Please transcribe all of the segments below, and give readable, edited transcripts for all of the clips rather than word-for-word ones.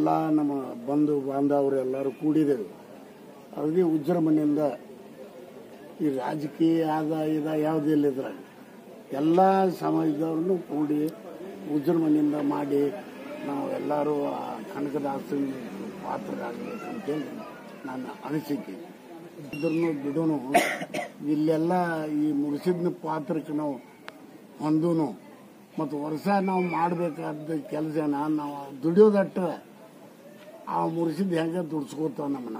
ಎಲ್ಲ ನಮ್ಮ ಬಂಧು ಬಾಂಧವರು ಎಲ್ಲರೂ ಕೂಡಿದೆವು. ಅಗದಿ ವಿಜೃಂಭಣೆಯಿಂದ ಈ ರಾಜಕೀಯ ಇದ ಯಾವುದಿಲ್ಲ ಇದ್ರಾಗ ಎಲ್ಲ ಸಮಾಜದವ್ರನ್ನು ಕೂಡಿ ವಿಜೃಂಭಣೆಯಿಂದ ಮಾಡಿ ನಾವು ಎಲ್ಲರೂ ಕನಕದಾಸನ ಪಾತ್ರರಾಗಬೇಕಂತೇಳಿ ನನ್ನ ಅನಿಸಿಕೆ. ಇದ್ರೂ ಬಿಡೋನು ಇಲ್ಲೆಲ್ಲ ಈ ಮುಗಿಸಿದ ಪಾತ್ರಕ್ಕೆ ನಾವು ಹೊಂದೂನು ಮತ್ತು ವರ್ಷ ನಾವು ಮಾಡಬೇಕಾದ ಕೆಲಸನ ನಾವು ದುಡಿಯೋದಟ್ಟ ಆ ಮುಗಿಸಿದ್ದು ಹೆಂಗೆ ದುಡ್ಸ್ಕೋತಾವ ನಮ್ಮನ್ನ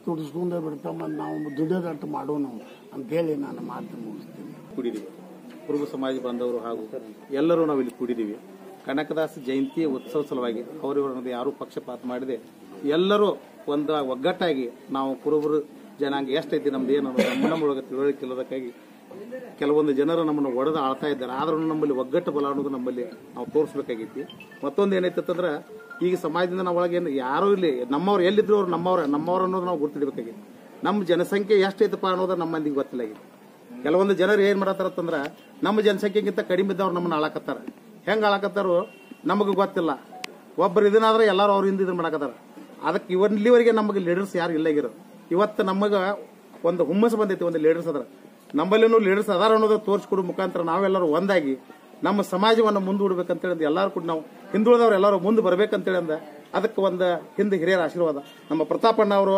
ದುಡಿಸ್ಕೊಂಡೇ ಬಿಡ್ತಾವ. ಮತ್ತು ನಾವು ದುಡಿಯೋದಟ್ಟು ಮಾಡೋನು ಅಂತೇಳಿ ನಾನು ಮಾತು ಮುಗಿಸ್ತೀನಿ. ಕೂಡಿದೀವಿ ಕುರುಬ ಸಮಾಜ ಬಾಂಧವರು ಹಾಗೂ ಎಲ್ಲರೂ ನಾವು ಇಲ್ಲಿ ಕೂಡಿದೀವಿ. ಕನಕದಾಸ ಜಯಂತಿ ಉತ್ಸವ ಸಲುವಾಗಿ ಅವರಿವರನ್ನದು ಯಾರೂ ಪಕ್ಷಪಾತ ಮಾಡಿದೆ ಎಲ್ಲರೂ ಒಂದು ಒಗ್ಗಟ್ಟಾಗಿ ನಾವು ಕುರುಬರು ಜನಾಂಗ ಎಷ್ಟೈತಿ ನಮ್ದು ಏನು ನಮ್ಮೊಳಗೆ ತಿಳುವಳಿಕೆ ಇಲ್ಲದಕ್ಕಾಗಿ ಕೆಲವೊಂದು ಜನರು ನಮ್ಮನ್ನು ಒಡೆದು ಆಳ್ತಾ ಇದ್ದಾರೆ. ಆದ್ರೂ ನಮ್ಮಲ್ಲಿ ಒಗ್ಗಟ್ಟು ಬಲ ಅನ್ನೋದು ನಮ್ಮಲ್ಲಿ ನಾವು ತೋರಿಸ್ಬೇಕಾಗೈತಿ. ಮತ್ತೊಂದು ಏನೈತಂದ್ರೆ ಈಗ ಸಮಾಜದಿಂದ ನಾವು ಒಳಗೇನು ಯಾರೂ ಇಲ್ಲಿ ನಮ್ಮವ್ರು ಎಲ್ಲಿದ್ರು ಅವ್ರು ನಮ್ಮವ್ರು ಅನ್ನೋದು ನಾವು ಗುರ್ತಿಡ್ಬೇಕಾಗಿತ್ತು. ನಮ್ಮ ಜನಸಂಖ್ಯೆ ಎಷ್ಟೈತಪ್ಪ ಅನ್ನೋದು ನಮ್ಮ ಮಂದಿಗೆ ಗೊತ್ತಿಲ್ಲಾಗಿದೆ. ಕೆಲವೊಂದು ಜನರು ಏನ್ ಮಾಡತ್ತಾರಂದ್ರ ನಮ್ಮ ಜನಸಂಖ್ಯೆಗಿಂತ ಕಡಿಮೆ ಇದ್ದವ್ರು ನಮ್ಮನ್ನ ಆಳಕತ್ತಾರ. ಹೆಂಗ್ ಆಳಕತ್ತಾರೋ ನಮಗೂ ಗೊತ್ತಿಲ್ಲ. ಒಬ್ಬರು ಇದನ್ನಾದ್ರೆ ಎಲ್ಲರೂ ಅವ್ರ ಹಿಂದೆ ಇದನ್ನ ಮಾಡಕತ್ತಾರ. ಅದಕ್ಕೆ ಇಲ್ಲಿವರೆಗೆ ನಮಗೆ ಲೀಡರ್ಸ್ ಯಾರು ಇಲ್ಲ ಆಗಿರೋದು. ಇವತ್ತು ನಮಗ ಒಂದು ಹುಮ್ಮಸ್ ಬಂದೈತಿ, ಒಂದು ಲೀಡರ್ಸ್ ಅದ್ರ ನಮ್ಮಲ್ಲಿನೂ ಲೀಡರ್ಸ್ ಅದಾರ ಅನ್ನೋದು ತೋರಿಸ್ಕೊಡೋ ಮುಖಾಂತರ ನಾವೆಲ್ಲರೂ ಒಂದಾಗಿ ನಮ್ಮ ಸಮಾಜವನ್ನು ಮುಂದೂಡ್ಬೇಕಂತೇಳಿ ಎಲ್ಲರೂ ಕೂಡ ನಾವು ಹಿಂದುಳಿದವ್ರು ಎಲ್ಲರೂ ಮುಂದೆ ಬರ್ಬೇಕಂತೇಳಿ ಅಂದ ಅದಕ್ಕೆ ಒಂದು ಹಿಂದೆ ಹಿರಿಯರ ಆಶೀರ್ವಾದ ನಮ್ಮ ಪ್ರತಾಪಣ್ಣ ಅವರು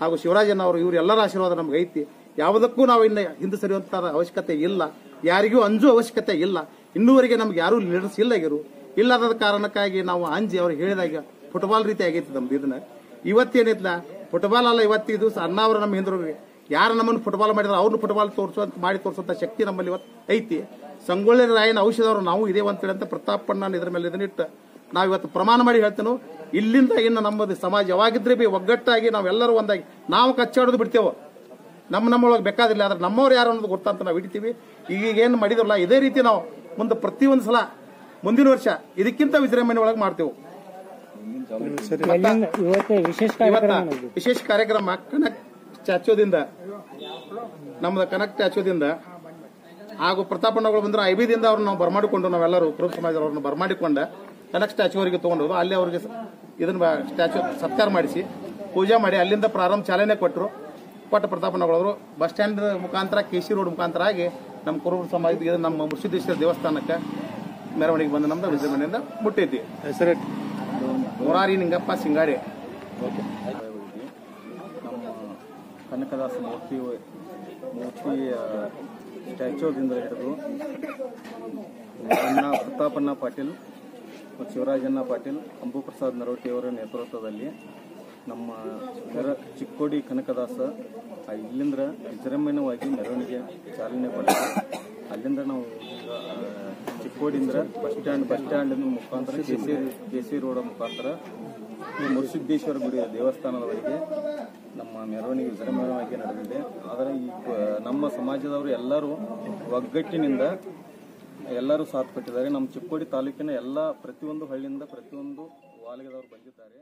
ಹಾಗೂ ಶಿವರಾಜಣ್ಣ ಅವರು ಇವ್ರು ಎಲ್ಲರ ಆಶೀರ್ವಾದ ನಮ್ಗೆ ಐತಿ. ಯಾವುದಕ್ಕೂ ನಾವು ಇನ್ನು ಹಿಂದೆ ಸರಿಯುವಂತ ಅವಶ್ಯಕತೆ ಇಲ್ಲ, ಯಾರಿಗೂ ಅಂಜೋ ಅವಶ್ಯಕತೆ ಇಲ್ಲ. ಇನ್ನೂವರೆಗೆ ನಮ್ಗೆ ಯಾರು ಲೀಡರ್ಸ್ ಇಲ್ಲಾಗಿರು. ಇಲ್ಲದ ಕಾರಣಕ್ಕಾಗಿ ನಾವು ಅಂಜಿ ಅವ್ರಿಗೆ ಹೇಳಿದಾಗ ಫುಟ್ಬಾಲ್ ರೀತಿ ಆಗೈತಿ ನಮ್ದು. ಇದನ್ನ ಇವತ್ತೇನಿಲ್ಲ ಫುಟ್ಬಾಲ್ ಅಲ್ಲ, ಇವತ್ತಿದು ಅಣ್ಣಾವ್ರ ನಮ್ಮ ಹಿಂದ್ರಿಗೆ ಯಾರು ನಮ್ಮನ್ನು ಫುಟ್ಬಾಲ್ ಮಾಡಿದ್ರೆ ಅವ್ರನ್ನ ಫುಟ್ಬಾಲ್ ತೋರಿಸುವಂತ ಶಕ್ತಿ ನಮ್ಮಲ್ಲಿ ಇವತ್ತು ಐತಿ. ಸಂಗೊಳ್ಳಿ ರಾಯನ ಔಷಧವರು ನಾವು ಇದೇವ ಅಂತೇಳಿ ಅಂತ ಪ್ರತಾಪಣ್ಣ ಇದ್ರ ಮೇಲೆ ಇದನ್ನಿಟ್ಟು ನಾವು ಇವತ್ತು ಪ್ರಮಾಣ ಮಾಡಿ ಹೇಳ್ತೇವೆ. ಇಲ್ಲಿಂದ ಇನ್ನು ನಮ್ಮದು ಸಮಾಜ ಯಾವಾಗಿದ್ರೆ ಬಿ ಒಗ್ಗಟ್ಟಾಗಿ ನಾವೆಲ್ಲರೂ ಒಂದಾಗಿ ನಾವು ಕಚ್ಚಾಡೋದು ಬಿಡ್ತೇವೆ. ನಮ್ಮೊಳಗೆ ಬೇಕಾದಿಲ್ಲ, ಆದ್ರೆ ನಮ್ಮವ್ರು ಯಾರು ಅನ್ನೋದು ಗೊತ್ತಂತ ನಾವು ಹಿಡಿತೀವಿ. ಈಗ ಏನು ಮಾಡಿದ್ರಲ್ಲ ಇದೇ ರೀತಿ ನಾವು ಮುಂದೆ ಪ್ರತಿಯೊಂದು ಸಲ ಮುಂದಿನ ವರ್ಷ ಇದಕ್ಕಿಂತ ವಿಜೃಂಭಣೆ ಒಳಗೆ ಮಾಡ್ತೇವೆ. ವಿಶೇಷ ಕಾರ್ಯಕ್ರಮ ಕನಕ್ ಸ್ಟ್ಯಾಚ್ಯೂದಿಂದ ನಮ್ದು ಕನಕ್ ಸ್ಟ್ಯಾಚ್ಯೂದಿಂದ ಹಾಗೂ ಪ್ರತಾಪಣ್ಣಗಳು ಬಂದ್ರೆ ಐಬಿದಿಂದ ಅವ್ರನ್ನ ನಾವು ಬರಮಾಡಿಕೊಂಡು ನಾವೆಲ್ಲರೂ ಕುರುಬ ಸಮಾಜದವ್ರನ್ನ ಬರಮಾಡಿಕೊಂಡ ಕನಕ್ ಸ್ಟ್ಯಾಚ್ಯೂ ಅವರಿಗೆ ತಗೊಂಡು ಅಲ್ಲಿ ಅವ್ರಿಗೆ ಇದನ್ನ ಸ್ಟ್ಯಾಚ್ಯೂ ಸತ್ಕಾರ ಮಾಡಿಸಿ ಪೂಜೆ ಮಾಡಿ ಅಲ್ಲಿಂದ ಪ್ರಾರಂಭ ಚಾಲನೆ ಕೊಟ್ಟರು. ಪ್ರತಾಪಣ್ಣಗಳವರು ಬಸ್ ಸ್ಟ್ಯಾಂಡ್ ಮುಖಾಂತರ ಕೆಸಿ ರೋಡ್ ಮುಖಾಂತರ ಆಗಿ ನಮ್ಮ ಕುರುಬ ಸಮಾಜದ ನಮ್ಮ ಮುರ್ಸಿದ್ದೇಶ್ವರ ದೇವಸ್ಥಾನಕ್ಕೆ ಮೆರವಣಿಗೆ ಬಂದು ನಮ್ದು ವಿಜೃಂಭಣೆಯಿಂದ ಮುಟ್ಟೈತಿ. ಮುರಾರಿ ನಿಂಗಪ್ಪ ಸಿಂಗಾಡೆ. ನಮ್ಮ ಕನಕದಾಸ ಮೂರ್ತಿ ಸ್ಟ್ಯಾಚ್ಯೂದಿಂದ ಹಿಡಿದು ಪ್ರತಾಪಣ್ಣ ಪಾಟೀಲ್ ಮತ್ತು ಶಿವರಾಜಣ್ಣ ಪಾಟೀಲ್, ಅಂಬು ಪ್ರಸಾದ್ ನರೋಟಿಯವರ ನೇತೃತ್ವದಲ್ಲಿ ನಮ್ಮ ಚಿಕ್ಕೋಡಿ ಕನಕದಾಸ ಇಲ್ಲಿಂದ ವಿಜೃಂಭಣೆಯಾಗಿ ಮೆರವಣಿಗೆ ಚಾಲನೆ ಕೊಟ್ಟರು. ಅಲ್ಲಿಂದ ನಾವು ಚಿಕ್ಕೋಡಿಯಿಂದ ಬಸ್ ಸ್ಟ್ಯಾಂಡ್ ಮುಖಾಂತರ ಕೆಸಿ ರೋಡ್ ಮುಖಾಂತರ ಮುರುಸಿದ್ದೇಶ್ವರ ಗುಡಿ ದೇವಸ್ಥಾನದವರೆಗೆ ನಮ್ಮ ಮೆರವಣಿಗೆ ವಿಜೃಂಭಣೆಯಾಗಿ ನಡೆದಿದೆ. ಆದರೆ ಈ ನಮ್ಮ ಸಮಾಜದವರು ಎಲ್ಲರೂ ಒಗ್ಗಟ್ಟಿನಿಂದ ಎಲ್ಲರೂ ಸಾಥ್ ಕೊಟ್ಟಿದ್ದಾರೆ. ನಮ್ಮ ಚಿಕ್ಕೋಡಿ ತಾಲೂಕಿನ ಎಲ್ಲ ಪ್ರತಿಯೊಂದು ಹಳ್ಳಿಯಿಂದ ಪ್ರತಿಯೊಂದು ವಾಲಯದವರು ಬಂದಿದ್ದಾರೆ.